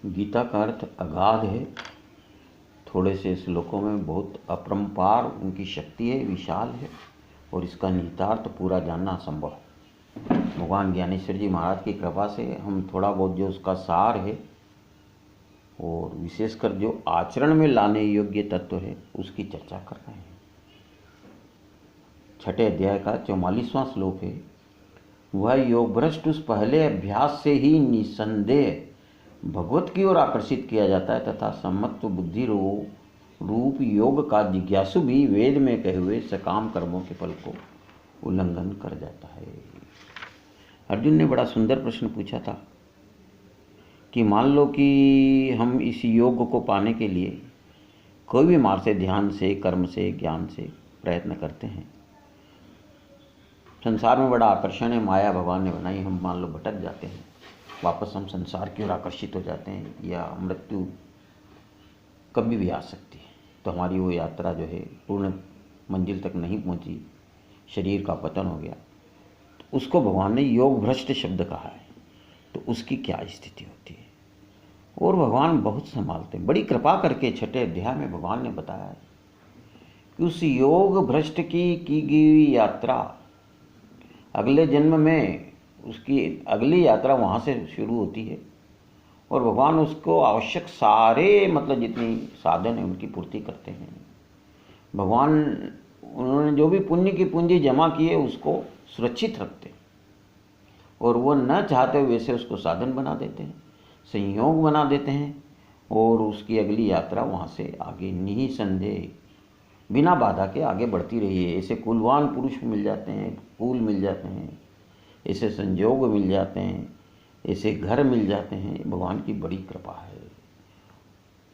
गीता का अर्थ अगाध है। थोड़े से श्लोकों में बहुत अपरंपार उनकी शक्ति है, विशाल है, और इसका निहितार्थ पूरा जानना असंभव है। भगवान ज्ञानेश्वर जी महाराज की कृपा से हम थोड़ा बहुत जो उसका सार है और विशेषकर जो आचरण में लाने योग्य तत्व है उसकी चर्चा कर रहे हैं। छठे अध्याय का 44वां श्लोक है, वह योग भ्रष्ट उस पहले अभ्यास से ही निसंदेह भगवत की ओर आकर्षित किया जाता है तथा सम्मत्व बुद्धि रूप योग का जिज्ञासु भी वेद में कहे हुए सकाम कर्मों के फल को उल्लंघन कर जाता है। अर्जुन ने बड़ा सुंदर प्रश्न पूछा था कि मान लो कि हम इस योग को पाने के लिए कोई भी मार्ग से, ध्यान से, कर्म से, ज्ञान से प्रयत्न करते हैं। संसार में बड़ा आकर्षण है, माया भगवान ने बनाई, हम मान लो भटक जाते हैं, वापस हम संसार की ओर आकर्षित हो जाते हैं, या मृत्यु कभी भी आ सकती है, तो हमारी वो यात्रा जो है पूर्ण मंजिल तक नहीं पहुंची, शरीर का पतन हो गया, तो उसको भगवान ने योग भ्रष्ट शब्द कहा है। तो उसकी क्या स्थिति होती है? और भगवान बहुत संभालते हैं। बड़ी कृपा करके छठे अध्याय में भगवान ने बताया है कि उस योग भ्रष्ट की गई यात्रा अगले जन्म में, उसकी अगली यात्रा वहाँ से शुरू होती है, और भगवान उसको आवश्यक सारे मतलब जितनी साधन है उनकी पूर्ति करते हैं। भगवान उन्होंने जो भी पुण्य की पूंजी जमा की है उसको सुरक्षित रखते हैं, और वो न चाहते हुए से उसको साधन बना देते हैं, संयोग बना देते हैं, और उसकी अगली यात्रा वहाँ से आगे निसंदेह बिना बाधा के आगे बढ़ती रही है। ऐसे कुलवान पुरुष मिल जाते हैं, कुल मिल जाते हैं, ऐसे संयोग मिल जाते हैं, ऐसे घर मिल जाते हैं, भगवान की बड़ी कृपा है।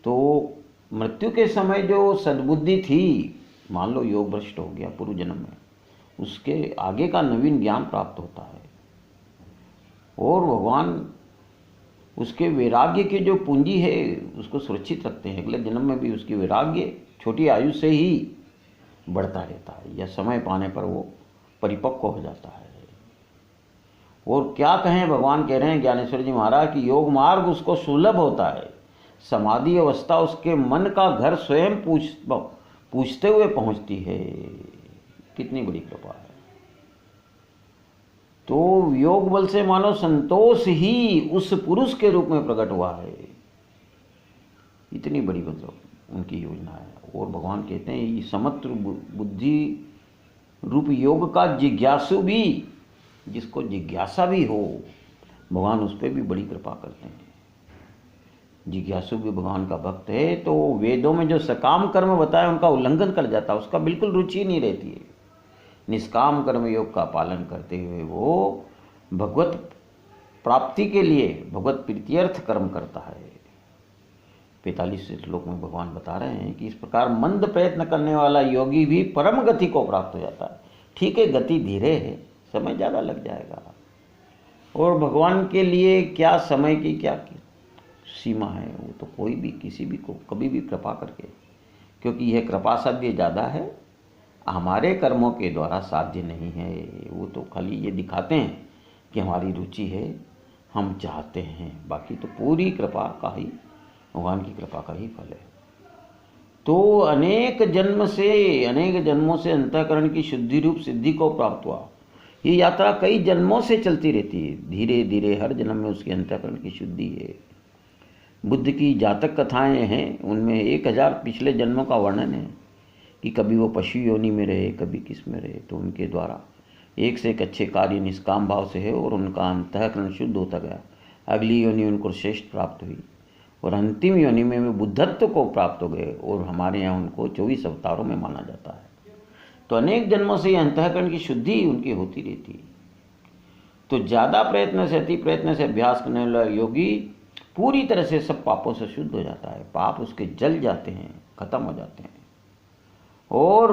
तो मृत्यु के समय जो सद्बुद्धि थी, मान लो योग भ्रष्ट हो गया पूर्व जन्म में, उसके आगे का नवीन ज्ञान प्राप्त होता है, और भगवान उसके वैराग्य की जो पूंजी है उसको सुरक्षित रखते हैं। अगले जन्म में भी उसकी वैराग्य छोटी आयु से ही बढ़ता रहता है, या समय पाने पर वो परिपक्व हो जाता है। और क्या कहें, भगवान कह रहे हैं ज्ञानेश्वर जी महाराज कि योग मार्ग उसको सुलभ होता है, समाधि अवस्था उसके मन का घर स्वयं पूछते हुए पहुंचती है। कितनी बड़ी कृपा है। तो योग बल से मानो संतोष ही उस पुरुष के रूप में प्रकट हुआ है। इतनी बड़ी मतलब उनकी योजना है। और भगवान कहते हैं ये समत्र बुद्धि रूप योग का जिज्ञासु भी, जिसको जिज्ञासा भी हो, भगवान उस पर भी बड़ी कृपा करते हैं। जिज्ञासु भी भगवान का भक्त है तो वेदों में जो सकाम कर्म बताया उनका उल्लंघन कर जाता है, उसका बिल्कुल रुचि नहीं रहती है। निष्काम कर्म योग का पालन करते हुए वो भगवत प्राप्ति के लिए भगवत प्रीत्यर्थ कर्म करता है। 45 श्लोक में भगवान बता रहे हैं कि इस प्रकार मंद प्रयत्न करने वाला योगी भी परम गति को प्राप्त हो जाता है। ठीक है, गति धीरे है, समय ज़्यादा लग जाएगा, और भगवान के लिए क्या समय की क्या सीमा है, वो तो कोई भी किसी भी को कभी भी कृपा करके, क्योंकि यह कृपा साध्य ज़्यादा है, हमारे कर्मों के द्वारा साध्य नहीं है। वो तो खाली ये दिखाते हैं कि हमारी रुचि है, हम चाहते हैं, बाकी तो पूरी कृपा का ही, भगवान की कृपा का ही फल है। तो अनेक जन्मों से अंतःकरण की शुद्धि रूप सिद्धि को प्राप्त हुआ। ये यात्रा कई जन्मों से चलती रहती है, धीरे धीरे हर जन्म में उसके अंतःकरण की शुद्धि है। बुद्ध की जातक कथाएं हैं, उनमें 1000 पिछले जन्मों का वर्णन है कि कभी वो पशु योनि में रहे, कभी किस में रहे, तो उनके द्वारा एक से एक अच्छे कार्य निष्काम भाव से है, और उनका अंतःकरण शुद्ध होता गया। अगली योनि उनको श्रेष्ठ प्राप्त हुई, और अंतिम योनि में वे बुद्धत्व को प्राप्त हो गए, और हमारे यहाँ उनको 24 अवतारों में माना जाता है। तो अनेक जन्मों से अंतःकरण की शुद्धि उनकी होती रहती है। तो ज़्यादा प्रयत्न से, अति प्रयत्न से अभ्यास करने वाला योगी पूरी तरह से सब पापों से शुद्ध हो जाता है। पाप उसके जल जाते हैं, खत्म हो जाते हैं, और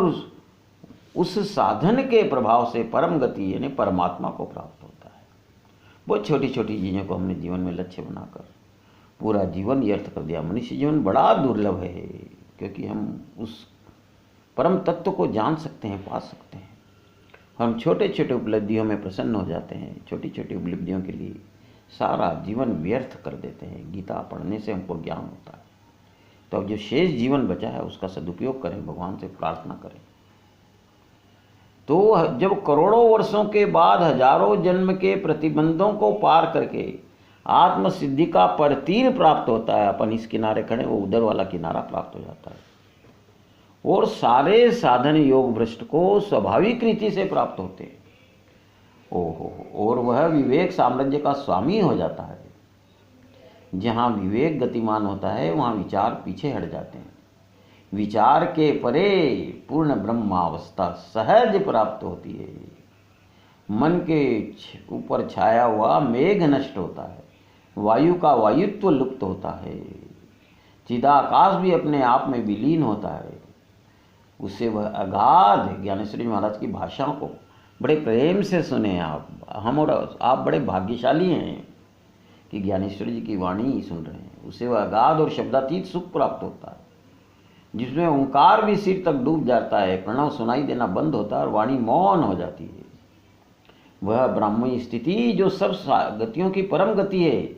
उस साधन के प्रभाव से परम गति यानी परमात्मा को प्राप्त होता है। बहुत छोटी छोटी चीज़ों को हमने जीवन में लक्ष्य बनाकर पूरा जीवन व्यर्थ कर दिया। मनुष्य जीवन बड़ा दुर्लभ है, क्योंकि हम उस परम तत्व को जान सकते हैं, पा सकते हैं। हम छोटे छोटे उपलब्धियों में प्रसन्न हो जाते हैं, छोटी छोटी उपलब्धियों के लिए सारा जीवन व्यर्थ कर देते हैं। गीता पढ़ने से हमको ज्ञान होता है, तो अब जो शेष जीवन बचा है उसका सदुपयोग करें, भगवान से प्रार्थना करें। तो जब करोड़ों वर्षों के बाद हजारों जन्म के प्रतिबंधों को पार करके आत्म सिद्धि का परतीर प्राप्त होता है, अपन इस किनारे खड़े, वो उधर वाला किनारा प्राप्त हो जाता है, और सारे साधन योग भ्रष्ट को स्वाभाविक रीति से प्राप्त होते हैं। ओहो, और वह विवेक साम्राज्य का स्वामी हो जाता है। जहाँ विवेक गतिमान होता है वहाँ विचार पीछे हट जाते हैं। विचार के परे पूर्ण ब्रह्मावस्था सहज प्राप्त होती है। मन के ऊपर छाया हुआ मेघ नष्ट होता है, वायु का वायुत्व लुप्त होता है, चिदाकाश भी अपने आप में विलीन होता है। उससे वह अगाध, ज्ञानेश्वर जी महाराज की भाषा को बड़े प्रेम से सुने आप। हम और आप बड़े भाग्यशाली हैं कि ज्ञानेश्वर जी की वाणी सुन रहे हैं। उससे वह अगाध और शब्दातीत सुख प्राप्त होता है, जिसमें ओंकार भी सिर तक डूब जाता है, प्रणव सुनाई देना बंद होता है और वाणी मौन हो जाती है। वह ब्राह्मणी स्थिति जो सब गतियों की परम गति है,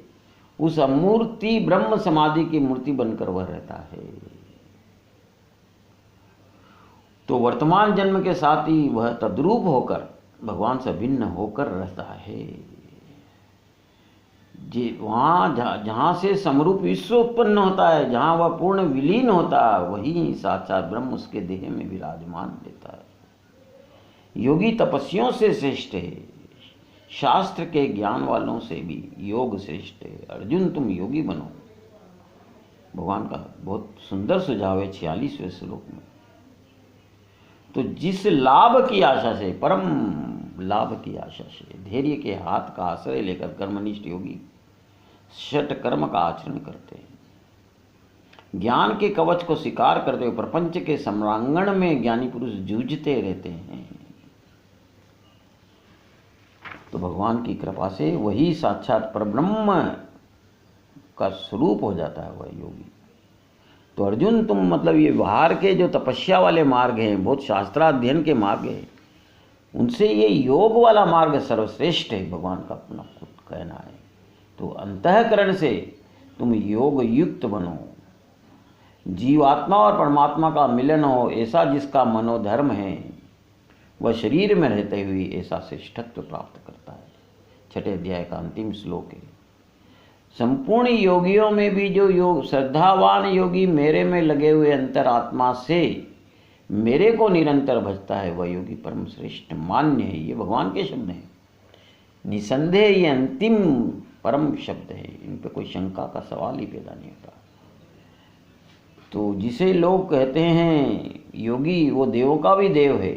उस अमूर्ति ब्रह्म समाधि की मूर्ति बनकर वह रहता है। तो वर्तमान जन्म के साथ ही वह तद्रूप होकर भगवान से भिन्न होकर रहता है। जी, वहाँ जहाँ से समरूप विश्व उत्पन्न होता है, जहाँ वह पूर्ण विलीन होता है, वही साक्षात ब्रह्म उसके देह में विराजमान रहता है। योगी तपस्वियों से श्रेष्ठ है, शास्त्र के ज्ञान वालों से भी योग श्रेष्ठ है। अर्जुन तुम योगी बनो, भगवान का बहुत सुंदर सुझाव है 46वें श्लोक में। तो जिस लाभ की आशा से, परम लाभ की आशा से, धैर्य के हाथ का आश्रय लेकर कर्मनिष्ठ योगी षट कर्म का आचरण करते हैं, ज्ञान के कवच को स्वीकार करते हुए प्रपंच के सम्रांगण में ज्ञानी पुरुष जूझते रहते हैं, तो भगवान की कृपा से वही साक्षात परब्रह्म का स्वरूप हो जाता है वह योगी। तो अर्जुन तुम, मतलब ये बाहर के जो तपस्या वाले मार्ग हैं, बहुत शास्त्राध्ययन के मार्ग हैं, उनसे ये योग वाला मार्ग सर्वश्रेष्ठ है, भगवान का अपना खुद कहना है। तो अंतःकरण से तुम योग युक्त बनो, जीवात्मा और परमात्मा का मिलन हो, ऐसा जिसका मनोधर्म है, वह शरीर में रहते हुए ऐसा श्रेष्ठत्व प्राप्त करता है। 6ठे अध्याय का अंतिम श्लोक है। संपूर्ण योगियों में भी जो योग श्रद्धावान योगी मेरे में लगे हुए अंतरात्मा से मेरे को निरंतर भजता है, वह योगी परम श्रेष्ठ मान्य है। ये भगवान के शब्द हैं, निसंदेह ये अंतिम परम शब्द है, इन पे कोई शंका का सवाल ही पैदा नहीं होता। तो जिसे लोग कहते हैं योगी, वो देवों का भी देव है।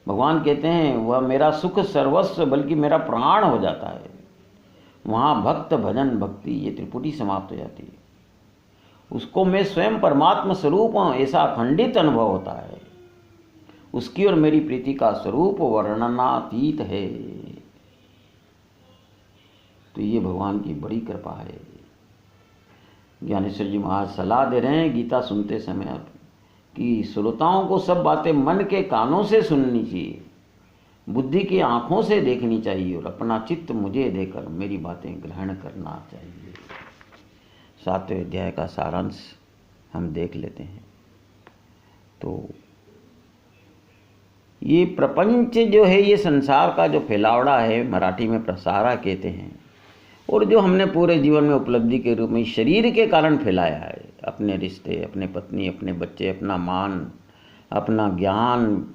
भगवान कहते हैं वह मेरा सुख सर्वस्व बल्कि मेरा प्राण हो जाता है। वहाँ भक्त भजन भक्ति ये त्रिपुटी समाप्त हो जाती है। उसको मैं स्वयं परमात्मा स्वरूप हूँ ऐसा अखंडित अनुभव होता है। उसकी और मेरी प्रीति का स्वरूप वर्णनातीत है। तो ये भगवान की बड़ी कृपा है। ज्ञानेश्वर जी महाराज सलाह दे रहे हैं गीता सुनते समय कि श्रोताओं को सब बातें मन के कानों से सुननी चाहिए, बुद्धि की आँखों से देखनी चाहिए और अपना चित्त मुझे देकर मेरी बातें ग्रहण करना चाहिए। 7वें अध्याय का सारांश हम देख लेते हैं। तो ये प्रपंच जो है, ये संसार का जो फैलावड़ा है, मराठी में प्रसारा कहते हैं, और जो हमने पूरे जीवन में उपलब्धि के रूप में शरीर के कारण फैलाया है, अपने रिश्ते, अपने पत्नी, अपने बच्चे, अपना मान, अपना ज्ञान,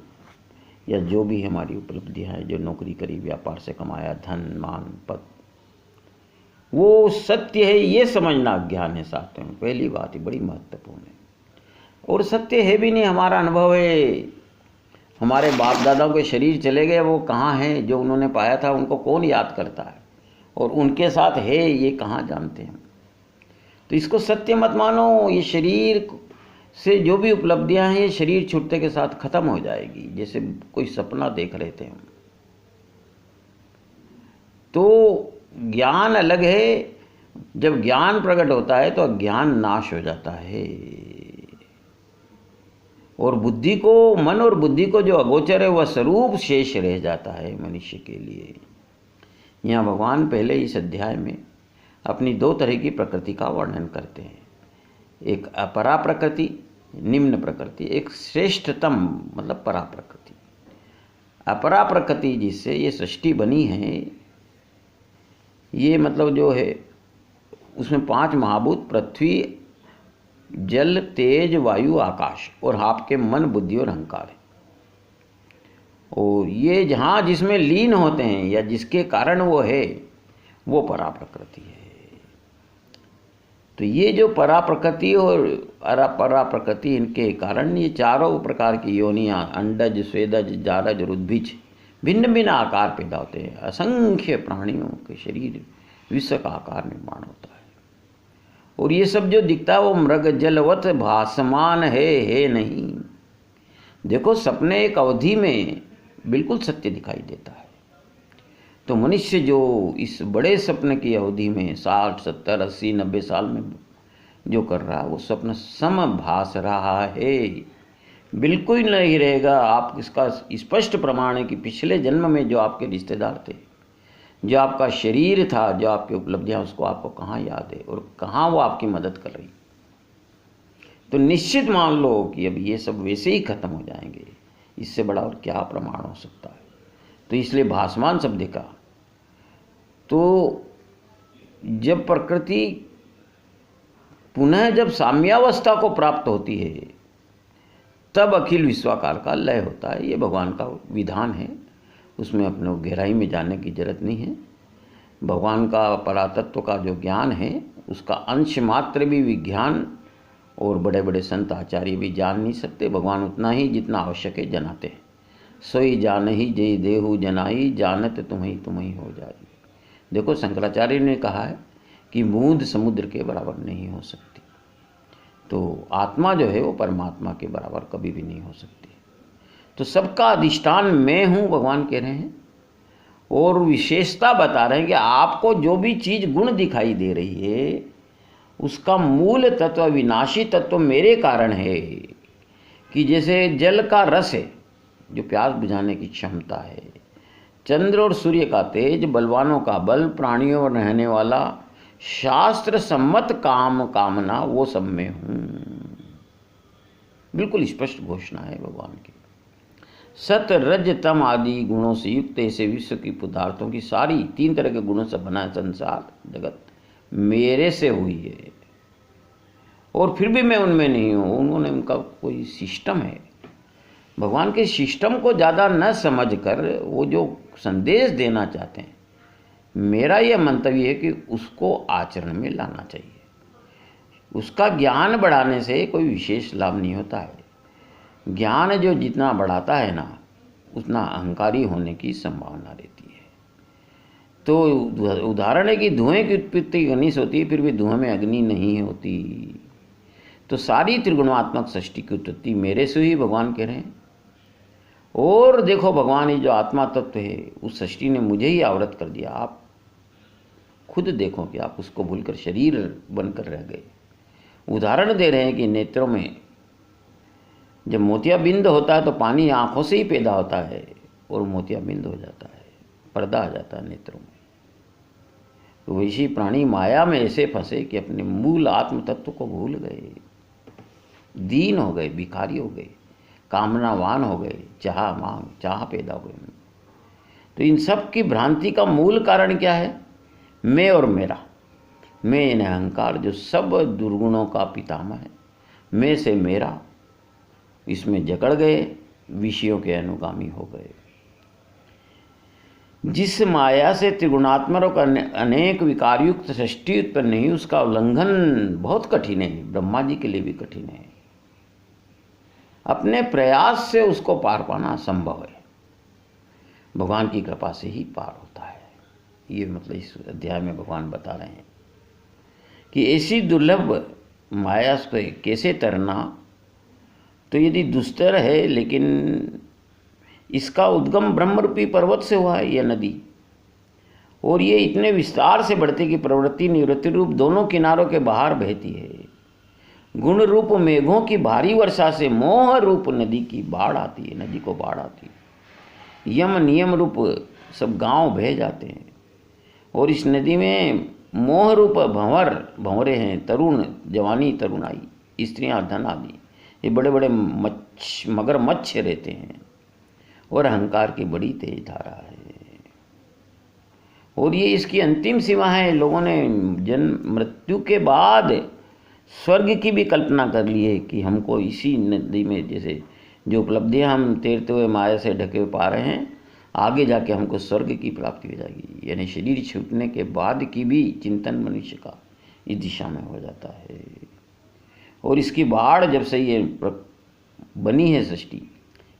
या जो भी हमारी उपलब्धियाँ हैं, जो नौकरी करी, व्यापार से कमाया धन, मान, पद, वो सत्य है ये समझना अज्ञान है। साथ में पहली बात ही बड़ी महत्वपूर्ण है। और सत्य है भी नहीं, हमारा अनुभव है। हमारे बाप दादाओं के शरीर चले गए, वो कहाँ हैं? जो उन्होंने पाया था उनको कौन याद करता है? और उनके साथ है ये कहाँ जानते हैं? तो इसको सत्य मत मानो। ये शरीर से जो भी उपलब्धियां हैं, ये शरीर छूटने के साथ खत्म हो जाएगी, जैसे कोई सपना देख रहे थे हम। तो ज्ञान अलग है। जब ज्ञान प्रकट होता है तो अज्ञान नाश हो जाता है, और बुद्धि को, मन और बुद्धि को जो अगोचर है वह स्वरूप शेष रह जाता है मनुष्य के लिए। यहाँ भगवान पहले इस अध्याय में अपनी दो तरह की प्रकृति का वर्णन करते हैं। एक अपरा प्रकृति, निम्न प्रकृति, एक श्रेष्ठतम मतलब परा प्रकृति। अपरा प्रकृति जिससे ये सृष्टि बनी है, ये मतलब जो है उसमें 5 महाभूत पृथ्वी, जल, तेज, वायु, आकाश और आपके मन, बुद्धि और अहंकार है। और ये जहाँ जिसमें लीन होते हैं या जिसके कारण वो है, वो परा प्रकृति है। तो ये जो परा प्रकृति और अपरा प्रकृति, इनके कारण ये चारों प्रकार की योनियाँ, अंडज, स्वेदज, जारज और उद्भिज, भिन्न भिन्न आकार पैदा होते हैं। असंख्य प्राणियों के शरीर विश्व का आकार निर्माण होता है। और ये सब जो दिखता है वो मृग जलवत भासमान है नहीं। देखो, सपने एक अवधि में बिल्कुल सत्य दिखाई देता है। तो मनुष्य जो इस बड़े सपने की अवधि में 60, 70, 80, 90 साल में जो कर रहा है, वो स्वप्न सम भास रहा है, बिल्कुल नहीं रहेगा। आप इसका स्पष्ट प्रमाण है कि पिछले जन्म में जो आपके रिश्तेदार थे, जो आपका शरीर था, जो आपकी उपलब्धियां, उसको आपको कहाँ याद है और कहाँ वो आपकी मदद कर रही। तो निश्चित मान लो कि अब ये सब वैसे ही खत्म हो जाएंगे, इससे बड़ा और क्या प्रमाण हो सकता है। तो इसलिए भासमान शब्द का, तो जब प्रकृति पुनः जब साम्यावस्था को प्राप्त होती है, तब अखिल विश्वाकार का लय होता है। ये भगवान का विधान है, उसमें अपने गहराई में जाने की जरूरत नहीं है। भगवान का परातत्व का जो ज्ञान है, उसका अंश मात्र भी विज्ञान और बड़े बड़े संत आचार्य भी जान नहीं सकते। भगवान उतना ही जितना आवश्यक है जनाते हैं। सोई जान ही जय देहु जनाई, जानत तुम्हें हो जाए। देखो, शंकराचार्य ने कहा है कि बूंद समुद्र के बराबर नहीं हो सकती। तो आत्मा जो है वो परमात्मा के बराबर कभी भी नहीं हो सकती। तो सबका अधिष्ठान मैं हूँ, भगवान कह रहे हैं। और विशेषता बता रहे हैं कि आपको जो भी चीज़ गुण दिखाई दे रही है, उसका मूल तत्व, विनाशी तत्व मेरे कारण है। कि जैसे जल का रस है जो प्यास बुझाने की क्षमता है, चंद्र और सूर्य का तेज, बलवानों का बल, प्राणियों में रहने वाला शास्त्र सम्मत काम कामना, वो सब में हूँ। बिल्कुल स्पष्ट घोषणा है भगवान की। सत रज तम आदि गुणों से युक्त ऐसे विश्व की पदार्थों की सारी 3 तरह के गुणों से बना संसार जगत मेरे से हुई है। और फिर भी मैं उनमें नहीं हूँ। उन्होंने, उनका कोई सिस्टम है। भगवान के सिस्टम को ज़्यादा न समझकर वो जो संदेश देना चाहते हैं, मेरा यह मंतव्य है कि उसको आचरण में लाना चाहिए। उसका ज्ञान बढ़ाने से कोई विशेष लाभ नहीं होता है। ज्ञान जो जितना बढ़ाता है ना, उतना अहंकारी होने की संभावना रहती है। तो उदाहरण है कि धुएं की उत्पत्ति अग्नि से होती है, फिर भी धुएं में अग्नि नहीं होती। तो सारी त्रिगुणात्मक सृष्टि की उत्पत्ति मेरे से ही, भगवान कह रहे हैं। और देखो, भगवान ही जो आत्मा तत्व है, उस सृष्टि ने मुझे ही आवृत कर दिया। आप खुद देखो कि आप उसको भूलकर शरीर बनकर रह गए। उदाहरण दे रहे हैं कि नेत्रों में जब मोतियाबिंद होता है तो पानी आंखों से ही पैदा होता है और मोतियाबिंद हो जाता है, पर्दा आ जाता है नेत्रों में। तो वैसे प्राणी माया में ऐसे फंसे कि अपने मूल आत्म तत्व को भूल गए, दीन हो गए, भिखारी हो गए, कामनावान हो गए, चाह पैदा हो गए। तो इन सब की भ्रांति का मूल कारण क्या है? मैं और मेरा। मैं यानी अहंकार, जो सब दुर्गुणों का पितामह है। मैं से मेरा, इसमें जकड़ गए, विषयों के अनुगामी हो गए। जिस माया से त्रिगुणात्मक और अनेक विकारयुक्त सृष्टि उत्पन्न नहीं, उसका उल्लंघन बहुत कठिन है, ब्रह्मा जी के लिए भी कठिन है। अपने प्रयास से उसको पार पाना संभव है, भगवान की कृपा से ही पार होता है। ये मतलब इस अध्याय में भगवान बता रहे हैं कि ऐसी दुर्लभ माया से कैसे तरना। तो यदि दुस्तर है, लेकिन इसका उद्गम ब्रह्मरूपी पर्वत से हुआ है, यह नदी। और ये इतने विस्तार से बढ़ती कि प्रवृत्ति निवृत्ति रूप दोनों किनारों के बाहर बहती है। गुण रूप मेघों की भारी वर्षा से मोह रूप नदी की बाढ़ आती है, नदी को बाढ़ आती है। यम नियम रूप सब गांव बह जाते हैं। और इस नदी में मोह रूप भंवरे हैं, तरुण जवानी तरुणाई, स्त्रियां धन आदि, ये बड़े बड़े मगरमच्छ रहते हैं और अहंकार की बड़ी तेज धारा है। और ये इसकी अंतिम सीमा है। लोगों ने जन्म मृत्यु के बाद स्वर्ग की भी कल्पना कर ली है कि हमको इसी नदी में, जैसे जो उपलब्धियां हम तैरते हुए माया से ढके हुए पा रहे हैं, आगे जाके हमको स्वर्ग की प्राप्ति हो जाएगी। यानी शरीर छूटने के बाद की भी चिंतन मनुष्य का इस दिशा में हो जाता है। और इसकी बाढ़ जब से ये बनी है सृष्टि,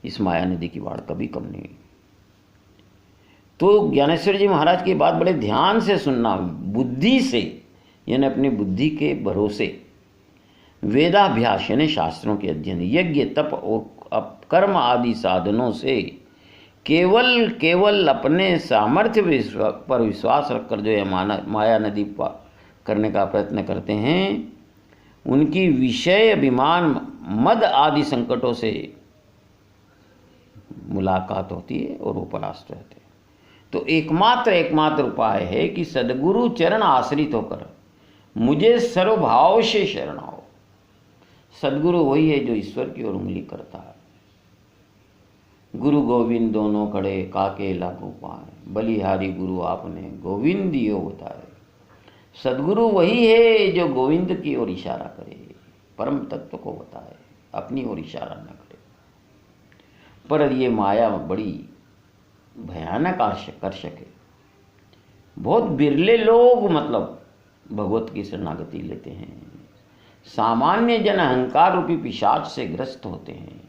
इस माया नदी की बाढ़ कभी कम नहीं हुई। तो ज्ञानेश्वर जी महाराज की बात बड़े ध्यान से सुनना, बुद्धि से, यानी अपनी बुद्धि के भरोसे, वेदाभ्यास यानी शास्त्रों के अध्ययन, यज्ञ तप और कर्म आदि साधनों से केवल अपने सामर्थ्य पर विश्वास रखकर जो ये माया नदी पार करने का प्रयत्न करते हैं, उनकी विषय अभिमान मद आदि संकटों से मुलाकात होती है और वो परास्त रहते हैं। तो एकमात्र उपाय है कि सद्गुरु चरण आश्रित होकर मुझे सर्वभाव से शरण आओ। सद्गुरु वही है जो ईश्वर की ओर उंगली करता है। गुरु गोविंद दोनों खड़े काके लागू पाए, बलिहारी गुरु आपने गोविंद यो बताए। सद्गुरु वही है जो गोविंद की ओर इशारा करे, परम तत्व को बताए, अपनी ओर इशारा न करे। पर ये माया बड़ी भयानक आकर्षक है। बहुत बिरले लोग मतलब भगवत की शरणागति लेते हैं। सामान्य जन अहंकार रूपी पिशाच से ग्रस्त होते हैं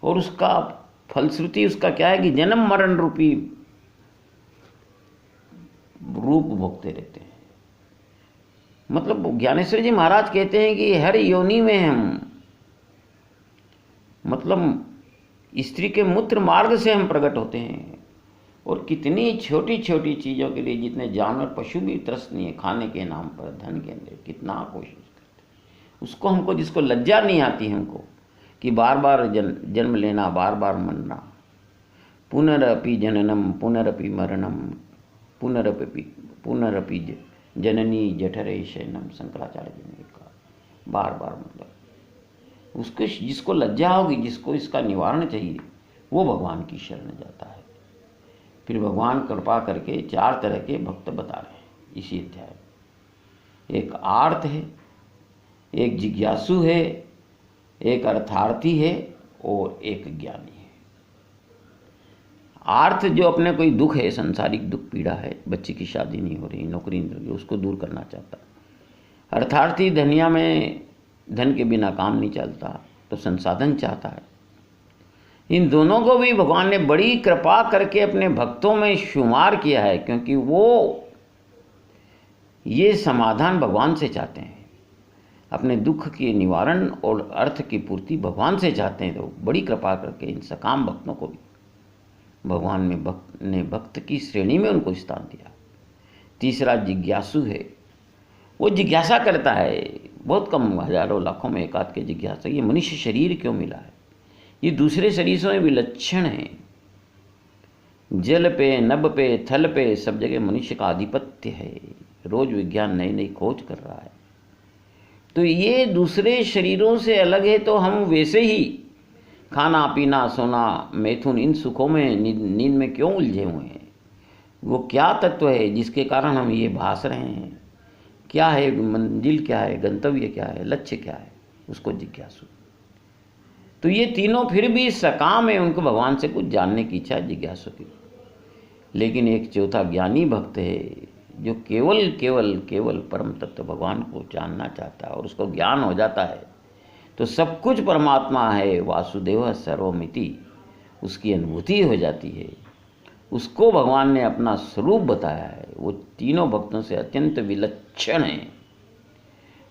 और उसका फलश्रुति उसका क्या है कि जन्म मरण रूपी रूप भोगते रहते हैं। मतलब ज्ञानेश्वर जी महाराज कहते हैं कि हर योनि में हम, मतलब स्त्री के मूत्र मार्ग से हम प्रकट होते हैं। और कितनी छोटी छोटी चीज़ों के लिए जितने जानवर पशु भी त्रस्त नहीं है, खाने के नाम पर, धन के लिए कितना कोशिश करते हैं। उसको हमको, जिसको लज्जा नहीं आती हमको कि बार बार जन्म लेना, बार बार मरना, पुनरअपि जननम पुनरअपि मरणम पुनरअपि जननी जठरे शयनम, शंकराचार्य जी ने कहा। बार बार मतलब उसको, जिसको लज्जा होगी, जिसको इसका निवारण चाहिए, वो भगवान की शरण जाता है। फिर भगवान कृपा करके 4 तरह के भक्त बता रहे हैं इसी अध्याय में। एक आर्त है, एक जिज्ञासु है, एक अर्थार्थी है और एक ज्ञानी है। आर्थ जो अपने कोई दुख है, संसारिक दुख पीड़ा है, बच्चे की शादी नहीं हो रही, नौकरी नहीं हो रही, उसको दूर करना चाहता है। अर्थार्थी दुनिया में धन के बिना काम नहीं चलता, तो संसाधन चाहता है। इन दोनों को भी भगवान ने बड़ी कृपा करके अपने भक्तों में शुमार किया है, क्योंकि वो ये समाधान भगवान से चाहते हैं। अपने दुख के निवारण और अर्थ की पूर्ति भगवान से चाहते हैं। तो बड़ी कृपा करके इन सकाम भक्तों को भी भगवान ने भक्त की श्रेणी में उनको स्थान दिया। तीसरा जिज्ञासु है, वो जिज्ञासा करता है। बहुत कम, हजारों लाखों में एक आध के जिज्ञासा, ये मनुष्य शरीर क्यों मिला है, ये दूसरे शरीरों में विलक्षण है। जल पे, नभ पे, थल पे, सब जगह मनुष्य का आधिपत्य है। रोज विज्ञान नई नई खोज कर रहा है। तो ये दूसरे शरीरों से अलग है, तो हम वैसे ही खाना पीना सोना मैथुन इन सुखों में, नींद में क्यों उलझे हुए हैं। वो क्या तत्व है जिसके कारण हम ये भास रहे हैं, क्या है मंजिल, क्या है गंतव्य, क्या है लक्ष्य, क्या है, उसको जिज्ञासु। तो ये तीनों फिर भी सकाम है, उनको भगवान से कुछ जानने की इच्छा है, जिज्ञासु की। लेकिन एक चौथा ज्ञानी भक्त है जो केवल परम तत्व भगवान को जानना चाहता है और उसको ज्ञान हो जाता है तो सब कुछ परमात्मा है, वासुदेव सर्वमिति, उसकी अनुभूति हो जाती है। उसको भगवान ने अपना स्वरूप बताया है। वो तीनों भक्तों से अत्यंत विलक्षण है।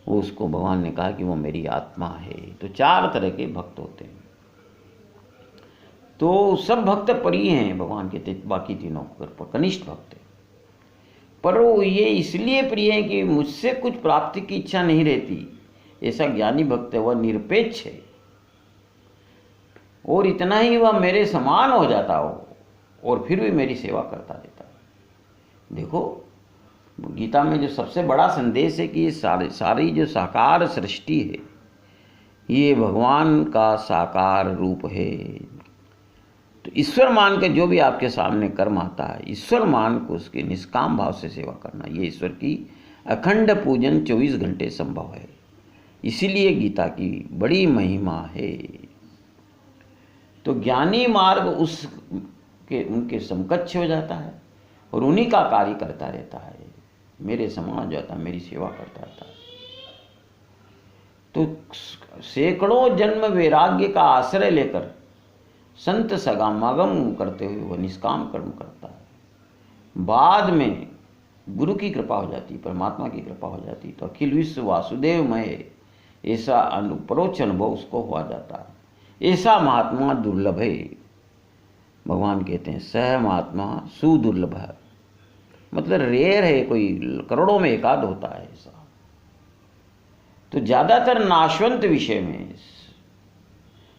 वो उसको भगवान ने कहा कि वो मेरी आत्मा है। तो 4 तरह के भक्त होते हैं। तो सब भक्त प्रिय हैं भगवान के, बाकी तीनों कनिष्ठ भक्त हैं। पर वो ये इसलिए प्रिय है कि मुझसे कुछ प्राप्ति की इच्छा नहीं रहती। ऐसा ज्ञानी भक्त है, वह निरपेक्ष है और इतना ही वह मेरे समान हो जाता हो और फिर भी मेरी सेवा करता रहता है। देखो, गीता में जो सबसे बड़ा संदेश है कि ये सारी जो साकार सृष्टि है ये भगवान का साकार रूप है। तो ईश्वर मान के जो भी आपके सामने कर्म आता है, ईश्वर मान को उसके निष्काम भाव से सेवा करना, ये ईश्वर की अखंड पूजन 24 घंटे संभव है। इसीलिए गीता की बड़ी महिमा है। तो ज्ञानी मार्ग उनके समकक्ष हो जाता है और उन्हीं का कार्य करता रहता है। मेरे समान जाता, मेरी सेवा करता रहता है। तो सैकड़ों जन्म वैराग्य का आश्रय लेकर संत समागम करते हुए वह निष्काम कर्म करता है। बाद में गुरु की कृपा हो जाती, परमात्मा की कृपा हो जाती, तो अखिल विश्व वासुदेवमय ऐसा परोक्ष अनुभव उसको हुआ जाता है। ऐसा महात्मा दुर्लभ है। भगवान कहते हैं सह महात्मा सुदुर्लभ है, मतलब रेयर है, कोई करोड़ों में एकाध होता है ऐसा। तो ज़्यादातर नाशवंत विषय में,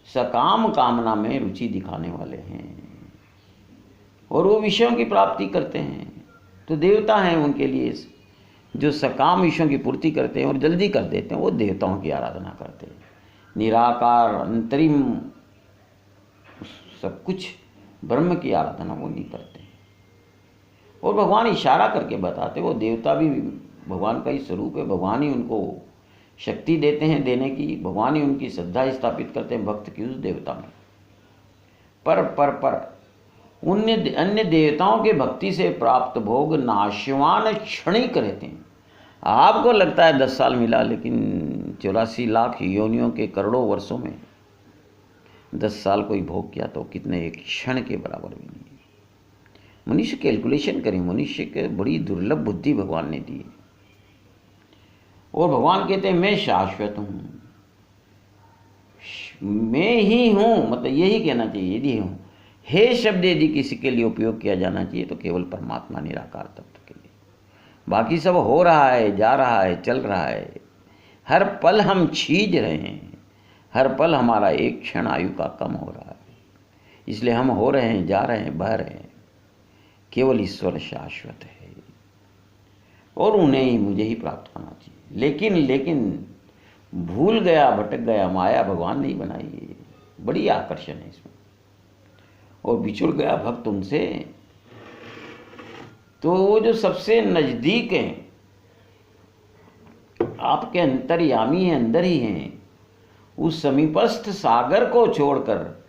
सकाम कामना में रुचि दिखाने वाले हैं और वो विषयों की प्राप्ति करते हैं। तो देवता हैं उनके लिए जो सकाम विषयों की पूर्ति करते हैं और जल्दी कर देते हैं, वो देवताओं की आराधना करते हैं। निराकार अंतरिम सब कुछ ब्रह्म की आराधना वो नहीं करते हैं। और भगवान इशारा करके बताते, वो देवता भी भगवान का ही स्वरूप है। भगवान ही उनको शक्ति देते हैं देने की, भगवान ही उनकी श्रद्धा स्थापित करते हैं भक्त की उस देवता में। पर अन्य देवताओं के भक्ति से प्राप्त भोग नाशवान क्षणिक रहते हैं। आपको लगता है 10 साल मिला, लेकिन 84 लाख योनियों के करोड़ों वर्षों में 10 साल कोई भोग किया तो कितने एक क्षण के बराबर भी नहीं। मनुष्य कैलकुलेशन करें, मनुष्य के बड़ी दुर्लभ बुद्धि भगवान ने दी है। और भगवान कहते हैं मैं शाश्वत हूँ, मैं ही हूँ, मतलब यही कहना चाहिए। यदि हूँ हे शब्द यदि किसी के लिए उपयोग किया जाना चाहिए तो केवल परमात्मा निराकार तत्व के लिए। बाकी सब हो रहा है, जा रहा है, चल रहा है। हर पल हम छीज रहे हैं, हर पल हमारा एक क्षण आयु का कम हो रहा है। इसलिए हम हो रहे हैं, जा रहे हैं, बह रहे हैं। केवल ईश्वर शाश्वत है और उन्हें ही, मुझे ही प्राप्त करना चाहिए। लेकिन भूल गया, भटक गया, माया भगवान ने ही बनाई है। बड़ी आकर्षण है इसमें। और बिछुड़ गया भक्त उनसे, तो वो जो सबसे नजदीक हैं, आपके अंतर्यामी हैं, अंदर ही हैं, उस समीपस्थ सागर को छोड़कर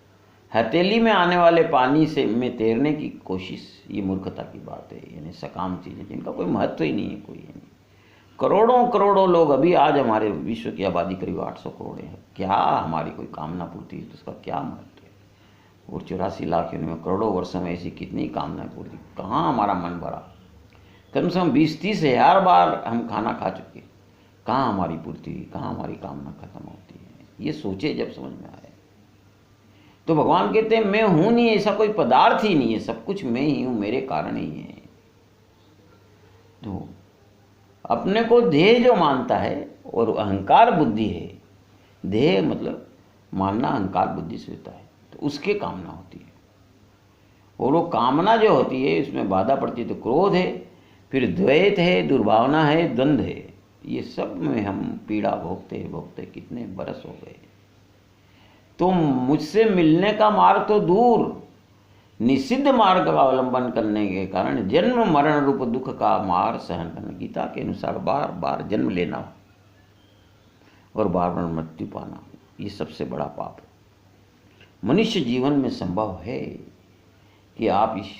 हथेली में आने वाले पानी से में तैरने की कोशिश, ये मूर्खता की बात है। यानी सकाम चीजें जिनका कोई महत्व ही नहीं है, कोई है नहीं। करोड़ों करोड़ों लोग, अभी आज हमारे विश्व की आबादी करीब 800 करोड़ है। क्या हमारी कोई कामना पूर्ति है तो उसका क्या महत्व है? और 84 लाख में करोड़ों वर्षों में ऐसी कितनी कामनाएं पूर्ति, कहाँ हमारा मन भरा? कम से कम 20-30 हजार बार हम खाना खा चुके, कहाँ हमारी पूर्ति हुई, कहाँ हमारी कामना खत्म होती है? ये सोचे जब समझ में आए। तो भगवान कहते हैं मैं हूं नहीं, ऐसा कोई पदार्थ ही नहीं है, सब कुछ मैं ही हूं, मेरे कारण ही है। तो अपने को देह जो मानता है और अहंकार बुद्धि है, देह मतलब मानना अहंकार बुद्धि से होता है, तो उसके कामना होती है। और वो कामना जो होती है उसमें बाधा पड़ती है, तो क्रोध है, फिर द्वैत है, दुर्भावना है, द्वंद्व है। ये सब में हम पीड़ा भोगते कितने बरस हो गए। तो मुझसे मिलने का मार्ग तो दूर, निषिद्ध मार्ग का अवलंबन करने के कारण जन्म मरण रूप दुख का मार सहन करना। गीता के अनुसार बार बार जन्म लेना और बार बार मृत्यु पाना, ये सबसे बड़ा पाप है। मनुष्य जीवन में संभव है कि आप इस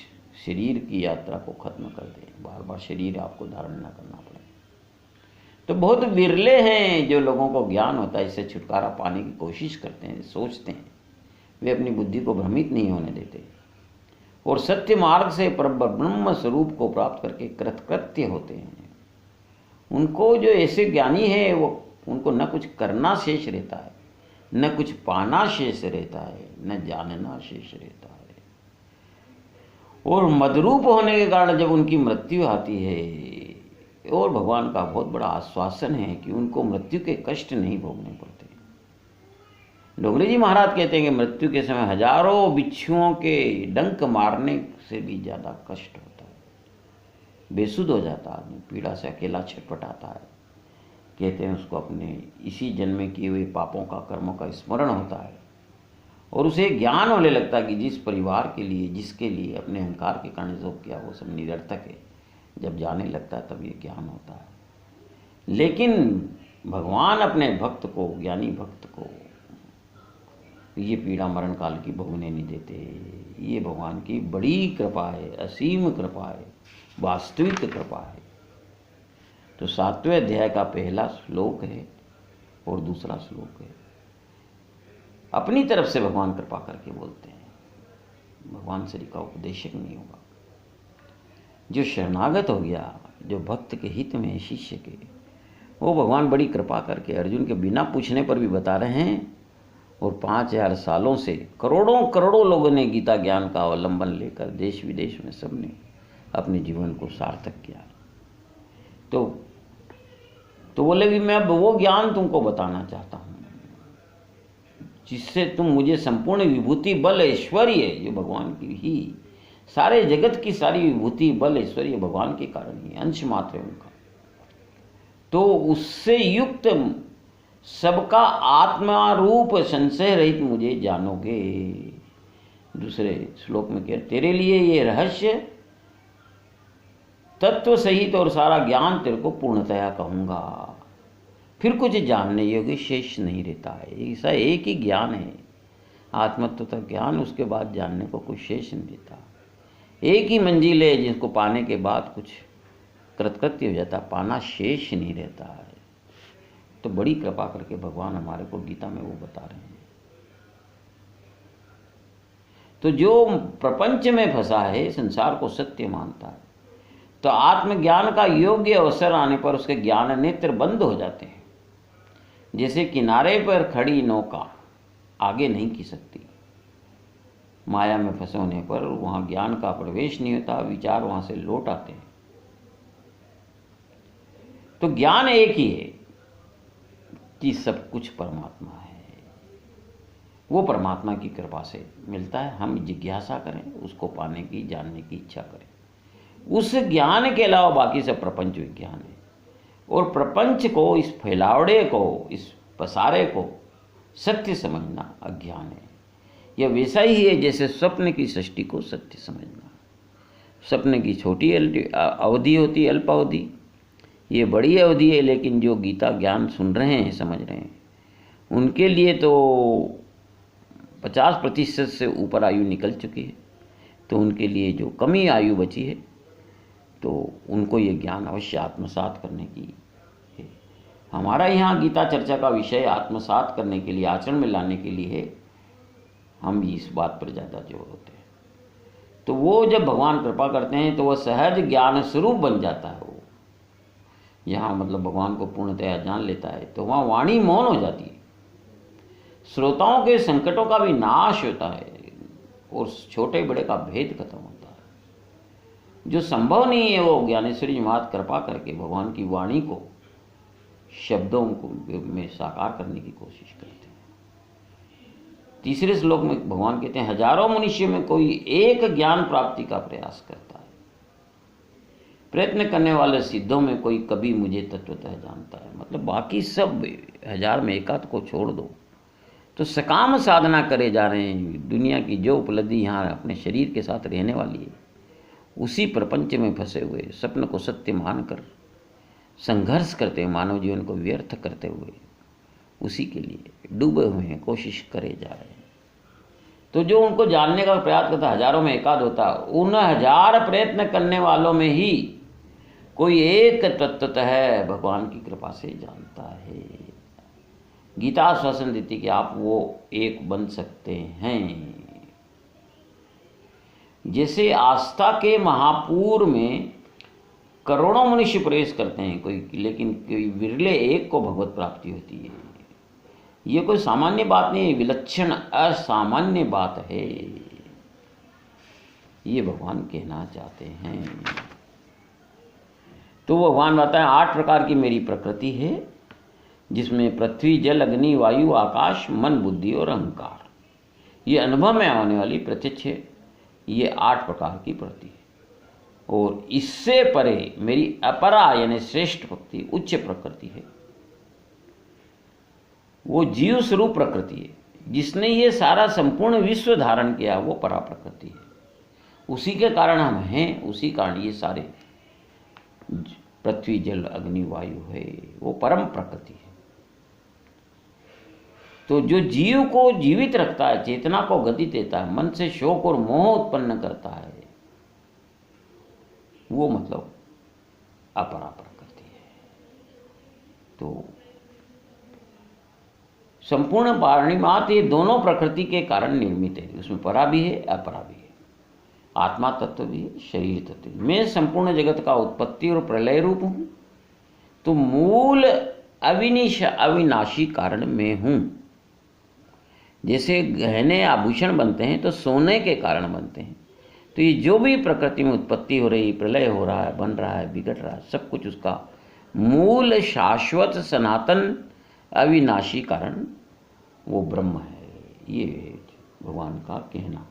शरीर की यात्रा को खत्म कर दें, बार बार शरीर आपको धारण न करना पड़े। तो बहुत विरले हैं जो लोगों को ज्ञान होता है, इससे छुटकारा पाने की कोशिश करते हैं, सोचते हैं। वे अपनी बुद्धि को भ्रमित नहीं होने देते और सत्य मार्ग से ब्रह्म स्वरूप को प्राप्त करके कृतकृत्य होते हैं। उनको जो ऐसे ज्ञानी है, वो उनको न कुछ करना शेष रहता है, न कुछ पाना शेष रहता है, न जानना शेष रहता है। और मदरूप होने के कारण जब उनकी मृत्यु आती है, और भगवान का बहुत बड़ा आश्वासन है कि उनको मृत्यु के कष्ट नहीं भोगने पड़ते। डोगरे जी महाराज कहते हैं कि मृत्यु के समय हजारों बिच्छुओं के डंक मारने से भी ज़्यादा कष्ट होता है। बेसुध हो जाता है आदमी, पीड़ा से अकेला छटपटाता है। कहते हैं उसको अपने इसी जन्म में किए हुए पापों का, कर्मों का स्मरण होता है और उसे ज्ञान होने लगता है कि जिस परिवार के लिए, जिसके लिए अपने अहंकार के कारण जो किया वो सब निरर्थक है। जब जाने लगता है तब ये ज्ञान होता है। लेकिन भगवान अपने भक्त को, ज्ञानी भक्त को, ये पीड़ा मरण काल की भोगने नहीं देते। ये भगवान की बड़ी कृपा है, असीम कृपा है, वास्तविक कृपा है। तो 7वें अध्याय का पहला श्लोक है और दूसरा श्लोक है। अपनी तरफ से भगवान कृपा करके बोलते हैं, भगवान श्री का उपदेशक नहीं होगा। जो शरणागत हो गया, जो भक्त के हित में है, शिष्य के, वो भगवान बड़ी कृपा करके अर्जुन के बिना पूछने पर भी बता रहे हैं। और 5000 सालों से करोड़ों करोड़ों लोगों ने गीता ज्ञान का अवलंबन लेकर देश विदेश में सबने अपने जीवन को सार्थक किया। तो बोले कि मैं अब वो ज्ञान तुमको बताना चाहता हूँ जिससे तुम मुझे संपूर्ण विभूति, बल, ऐश्वर्य, जो भगवान की ही सारे जगत की सारी विभूति, बल, ऐश्वर्य भगवान के कारण ही, अंश मात्र है उनका, तो उससे युक्त सबका आत्मा रूप संशय रहित मुझे जानोगे। दूसरे श्लोक में कह, तेरे लिए ये रहस्य तत्व सहित और सारा ज्ञान तेरे को पूर्णतया कहूँगा, फिर कुछ जानने योग्य शेष नहीं रहता है। ऐसा एक ही ज्ञान है, आत्मतत्व का ज्ञान, उसके बाद जानने को कुछ शेष नहीं रहता। एक ही मंजिल है जिसको पाने के बाद कुछ कृतकृत्य हो जाता, पाना शेष नहीं रहता है। तो बड़ी कृपा करके भगवान हमारे को गीता में वो बता रहे हैं। तो जो प्रपंच में फंसा है, संसार को सत्य मानता है, तो आत्मज्ञान का योग्य अवसर आने पर उसके ज्ञान नेत्र बंद हो जाते हैं। जैसे किनारे पर खड़ी नौका आगे नहीं की सकती, माया में फंसे होने पर वहाँ ज्ञान का प्रवेश नहीं होता, विचार वहाँ से लौट आते हैं। तो ज्ञान एक ही है कि सब कुछ परमात्मा है, वो परमात्मा की कृपा से मिलता है। हम जिज्ञासा करें, उसको पाने की, जानने की इच्छा करें। उस ज्ञान के अलावा बाकी सब प्रपंच विज्ञान है। और प्रपंच को, इस फैलावड़े को, इस पसारे को सत्य समझना अज्ञान है। यह वैसा ही है जैसे स्वप्न की सृष्टि को सत्य समझना। स्वप्न की छोटी अवधि होती है, अल्प अवधि, ये बड़ी अवधि है। लेकिन जो गीता ज्ञान सुन रहे हैं, समझ रहे हैं, उनके लिए तो 50% से ऊपर आयु निकल चुकी है। तो उनके लिए जो कमी आयु बची है, तो उनको ये ज्ञान अवश्य आत्मसात करने की है। हमारा यहाँ गीता चर्चा का विषय आत्मसात करने के लिए, आचरण में लाने के लिए है। हम भी इस बात पर ज़्यादा जोर होते हैं। तो वो जब भगवान कृपा करते हैं तो वह सहज ज्ञान स्वरूप बन जाता है। वो यहाँ मतलब भगवान को पूर्णतया जान लेता है तो वहाँ वाणी मौन हो जाती है, श्रोताओं के संकटों का भी नाश होता है और छोटे बड़े का भेद खत्म होता है। जो संभव नहीं है वो ज्ञानेश्वरी जी महाराज कृपा करके भगवान की वाणी को, शब्दों को में साकार करने की कोशिश करते हैं। तीसरे श्लोक में भगवान कहते हैं, हजारों मनुष्य में कोई एक ज्ञान प्राप्ति का प्रयास करता है, प्रयत्न करने वाले सिद्धों में कोई कभी मुझे तत्वतः जानता है। मतलब बाकी सब 1000 में एकाध को छोड़ दो तो सकाम साधना करे जा रहे हैं। दुनिया की जो उपलब्धि यहाँ अपने शरीर के साथ रहने वाली है, उसी प्रपंच में फंसे हुए, स्वप्न को सत्य मानकर संघर्ष करते हुए, मानव जीवन को व्यर्थ करते हुए, उसी के लिए डूबे हुए हैं, कोशिश करे जा रहे हैं। तो जो उनको जानने का प्रयास करता, हजारों में एकाध होता, उन 1000 प्रयत्न करने वालों में ही कोई एक तत्वतः भगवान की कृपा से जानता है। गीता आश्वासन देती कि आप वो एक बन सकते हैं। जैसे आस्था के महापुर में करोड़ों मनुष्य प्रवेश करते हैं कोई, लेकिन कोई विरले एक को भगवत प्राप्ति होती है। ये कोई सामान्य बात नहीं है, विलक्षण असामान्य बात है। ये भगवान कहना चाहते हैं। तो भगवान बताएं 8 प्रकार की मेरी प्रकृति है, जिसमें पृथ्वी, जल, अग्नि, वायु, आकाश, मन, बुद्धि और अहंकार, ये अनुभव में आने वाली प्रत्यक्ष है। ये 8 प्रकार की प्रकृति है। और इससे परे मेरी अपरा यानी श्रेष्ठ भक्ति, उच्च प्रकृति है, वो जीव स्वरूप प्रकृति है। जिसने ये सारा संपूर्ण विश्व धारण किया वो परा प्रकृति है। उसी के कारण हम हैं, उसी कारण ये सारे पृथ्वी जल अग्नि वायु है, वो परम प्रकृति है। तो जो जीव को जीवित रखता है, चेतना को गति देता है, मन से शोक और मोह उत्पन्न करता है, वो मतलब अपरा प्रकृति है। तो संपूर्ण पाणिमात ये दोनों प्रकृति के कारण निर्मित है। उसमें परा भी है, अपरा भी है, आत्मा तत्व भी है, शरीर तत्व भी। मैं संपूर्ण जगत का उत्पत्ति और प्रलय रूप हूँ। तो मूल अविनाशी कारण मैं हूँ। जैसे गहने आभूषण बनते हैं तो सोने के कारण बनते हैं। तो ये जो भी प्रकृति में उत्पत्ति हो रही, प्रलय हो रहा है, बन रहा है, बिगड़ रहा है, सब कुछ उसका मूल शाश्वत सनातन अविनाशी कारण वो ब्रह्म है। ये भगवान का कहना।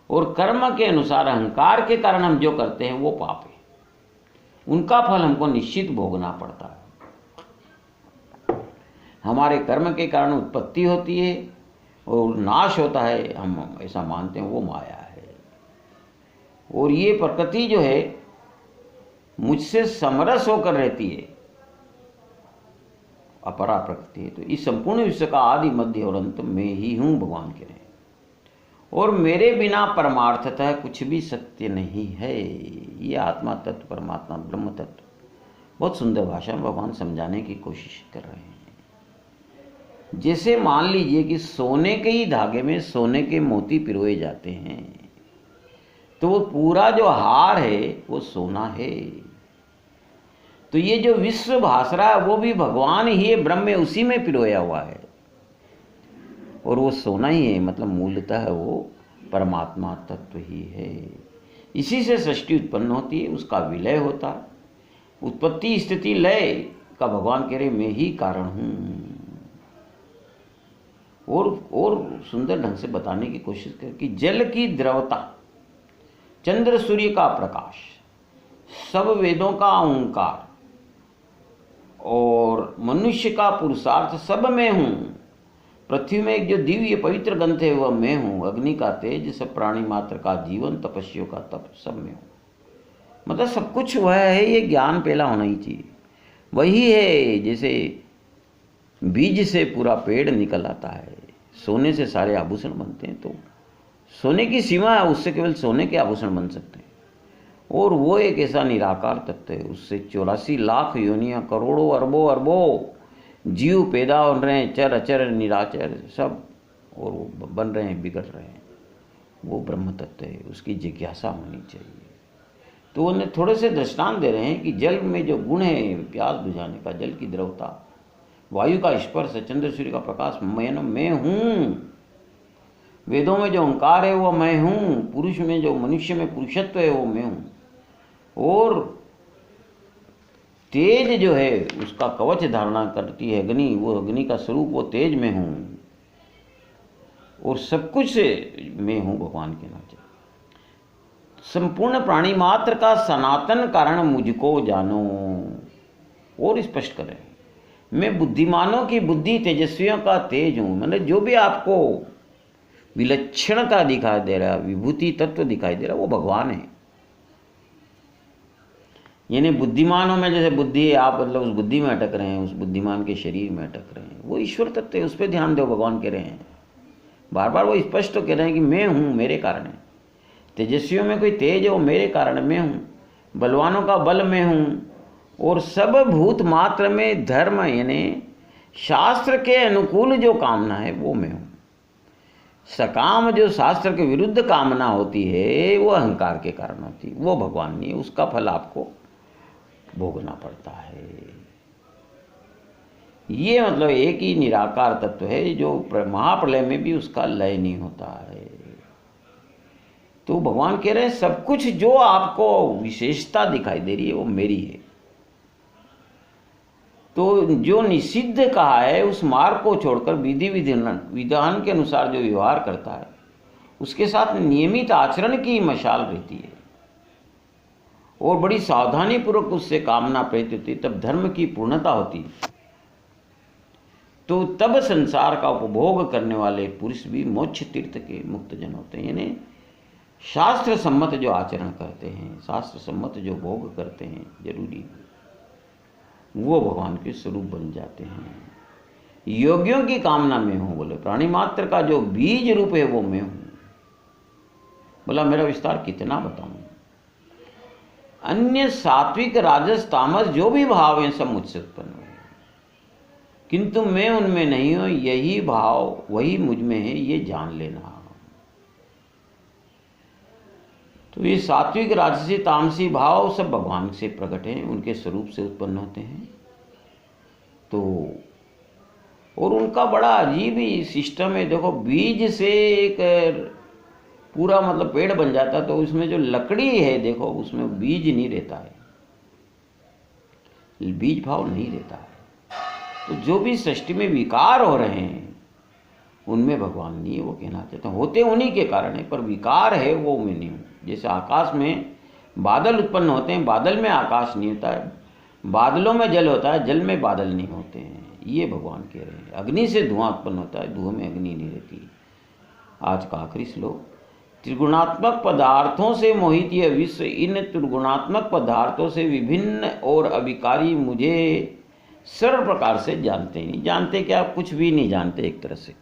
और कर्म के अनुसार अहंकार के कारण हम जो करते हैं वो पाप है, उनका फल हमको निश्चित भोगना पड़ता है। हमारे कर्म के कारण उत्पत्ति होती है और नाश होता है, हम ऐसा मानते हैं, वो माया है। और ये प्रकृति जो है मुझसे समरस होकर रहती है, अपरा प्रकृति है। तो इस संपूर्ण विश्व का आदि मध्य और अंत में ही हूँ, भगवान कह रहे हैं। और मेरे बिना परमार्थतः कुछ भी सत्य नहीं है। ये आत्मा तत्व, परमात्मा, ब्रह्म तत्व बहुत सुंदर भाषा में भगवान समझाने की कोशिश कर रहे हैं। जैसे मान लीजिए कि सोने के ही धागे में सोने के मोती पिरोए जाते हैं, तो वो पूरा जो हार है वो सोना है। तो ये जो विश्व भास रहा है वो भी भगवान ही है, ब्रह्म में, उसी में पिरोया हुआ है और वो सोना ही है। मतलब मूलतः वो परमात्मा तत्व ही है। इसी से सृष्टि उत्पन्न होती है, उसका विलय होता है। उत्पत्ति स्थिति लय का भगवान कह रहे मैं ही कारण हूँ। और सुंदर ढंग से बताने की कोशिश कर कि जल की द्रवता, चंद्र सूर्य का प्रकाश, सब वेदों का ओंकार और मनुष्य का पुरुषार्थ सब में हूँ। पृथ्वी में एक जो दिव्य पवित्र ग्रंथ है वह मैं हूँ। अग्नि का तेज, सब प्राणी मात्र का जीवन, तपस्वियों का तप, सब में हूँ। मतलब सब कुछ वह है, ये ज्ञान पहला होना ही चाहिए। वही है जैसे बीज से पूरा पेड़ निकल आता है, सोने से सारे आभूषण बनते हैं। तो सोने की सीमा है, उससे केवल सोने के आभूषण बन सकते हैं। और वो एक ऐसा निराकार तत्व है, उससे 84 लाख योनियाँ, करोड़ों अरबों अरबों जीव पैदा हो रहे हैं, चर अचर निराचर सब, और वो बन रहे हैं, बिगड़ रहे हैं। वो ब्रह्म तत्व है, उसकी जिज्ञासा होनी चाहिए। तो उन्हें थोड़े से दृष्टांत दे रहे हैं कि जल में जो गुण है प्यास बुझाने का, जल की द्रवता, वायु का स्पर्श, चंद्र सूर्य का प्रकाश, मैं हूँ। वेदों में जो ओंकार है वो मैं हूँ। पुरुष में जो मनुष्य में पुरुषत्व है वो मैं हूँ। और तेज जो है उसका कवच धारणा करती है अग्नि, वो अग्नि का स्वरूप, वो तेज में हूँ। और सब कुछ से मैं हूँ, भगवान के नाते। संपूर्ण प्राणी मात्र का सनातन कारण मुझको जानो। और स्पष्ट करें, मैं बुद्धिमानों की बुद्धि, तेजस्वियों का तेज हूँ। मतलब जो भी आपको विलक्षणता दिखाई दे रहा है, विभूति तत्व दिखाई दे रहा है, वो भगवान है। यानी बुद्धिमानों में जैसे बुद्धि है, आप मतलब उस बुद्धि में अटक रहे हैं, उस बुद्धिमान के शरीर में अटक रहे हैं, वो ईश्वर तत्व है, उस पर ध्यान दो, भगवान कह रहे हैं। बार बार वो स्पष्ट तो कह रहे हैं कि मैं हूँ, मेरे कारण है। तेजस्वियों में कोई तेज है, वो मेरे कारण मैं हूँ। बलवानों का बल मैं हूँ। और सब भूत मात्र में धर्म यानी शास्त्र के अनुकूल जो कामना है वो मैं हूँ। सकाम जो शास्त्र के विरुद्ध कामना होती है वो अहंकार के कारण होती है, वो भगवान नहीं है, उसका फल आपको भोगना पड़ता है। ये मतलब एक ही निराकार तत्व है जो महाप्रलय में भी उसका लय नहीं होता है। तो भगवान कह रहे हैं सब कुछ जो आपको विशेषता दिखाई दे रही है वो मेरी है। तो जो निषिद्ध कहा है उस मार्ग को छोड़कर विधि विधान के अनुसार जो व्यवहार करता है उसके साथ नियमित आचरण की मशाल रहती है। और बड़ी सावधानी पूर्वक उससे कामना प्रेरित होती, तब धर्म की पूर्णता होती। तो तब संसार का उपभोग करने वाले पुरुष भी मोक्ष तीर्थ के मुक्त जन होते हैं। यानी शास्त्र सम्मत जो आचरण करते हैं, शास्त्र सम्मत जो भोग करते हैं जरूरी, वो भगवान के स्वरूप बन जाते हैं। योगियों की कामना में हूँ, बोले प्राणी मात्र का जो बीज रूप है वो मैं हूँ। बोला मेरा विस्तार कितना बताऊं। अन्य सात्विक राजस तामस जो भी भाव हैं सब मुझसे उत्पन्न हुए, किंतु मैं उनमें नहीं हूं, यही भाव वही मुझ में है, ये जान लेना। तो ये सात्विक राजसी तामसी भाव सब भगवान से प्रकट हैं, उनके स्वरूप से उत्पन्न होते हैं। तो और उनका बड़ा अजीब ही सिस्टम है। देखो बीज से एक पूरा मतलब पेड़ बन जाता, तो उसमें जो लकड़ी है देखो उसमें बीज नहीं रहता है, बीज भाव नहीं रहता है। तो जो भी सृष्टि में विकार हो रहे हैं उनमें भगवान नहीं है, वो कहना चाहते हैं। होते उन्हीं के कारण है, पर विकार है वो मैं नहीं हूँ। जैसे आकाश में बादल उत्पन्न होते हैं, बादल में आकाश नहीं होता है, बादलों में जल होता है, जल में बादल नहीं होते हैं, ये भगवान कह रहे हैं। अग्नि से धुआं उत्पन्न होता है, धुएं में अग्नि नहीं रहती। आज का आखिरी श्लोक, त्रिगुणात्मक पदार्थों से मोहित यह विश्व इन त्रिगुणात्मक पदार्थों से विभिन्न और अविकारी मुझे सर्व प्रकार से जानते ही नहीं। जानते क्या? कुछ भी नहीं जानते एक तरह से,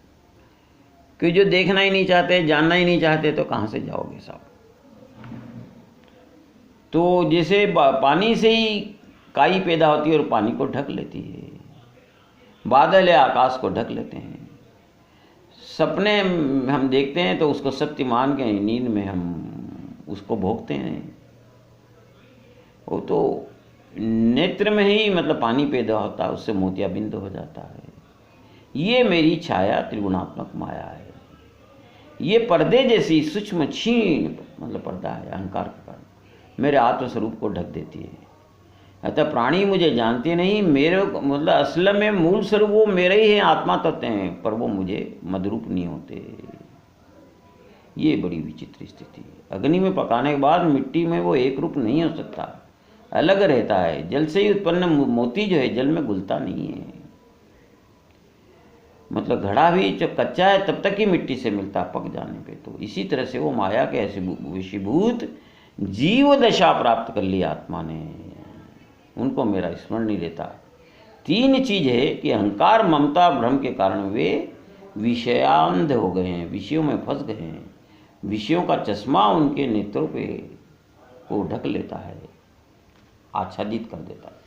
क्योंकि जो देखना ही नहीं चाहते, जानना ही नहीं चाहते, तो कहाँ से जाओगे साहब। तो जैसे पानी से ही काई पैदा होती है और पानी को ढक लेती है, बादल है आकाश को ढक लेते हैं। सपने हम देखते हैं तो उसको सत्य मान के नींद में हम उसको भोगते हैं। वो तो नेत्र में ही मतलब पानी पैदा होता है, उससे मोतियाबिंद हो जाता है। ये मेरी छाया त्रिगुणात्मक माया है। ये पर्दे जैसी सूक्ष्म क्षीण मतलब पर्दा है अहंकार के कारण, मेरे आत्मस्वरूप को ढक देती है। अतः प्राणी मुझे जानते नहीं, मेरे मतलब असल में मूल स्वरूप वो मेरे ही हैं, आत्मा तत्व हैं, पर वो मुझे मदरूप नहीं होते। ये बड़ी विचित्र स्थिति है। अग्नि में पकाने के बाद मिट्टी में वो एक रूप नहीं हो सकता, अलग रहता है। जल से ही उत्पन्न मोती जो है जल में घुलता नहीं है। मतलब घड़ा भी जब कच्चा है तब तक ही मिट्टी से मिलता, पक जाने पे। तो इसी तरह से वो माया के ऐसे विषीभूत जीव दशा प्राप्त कर ली आत्मा ने, उनको मेरा स्मरण नहीं रहता। तीन चीज है कि अहंकार ममता भ्रम के कारण वे विषयांध हो गए हैं, विषयों में फंस गए हैं। विषयों का चश्मा उनके नेत्रों पे को ढक लेता है, आच्छादित कर देता है।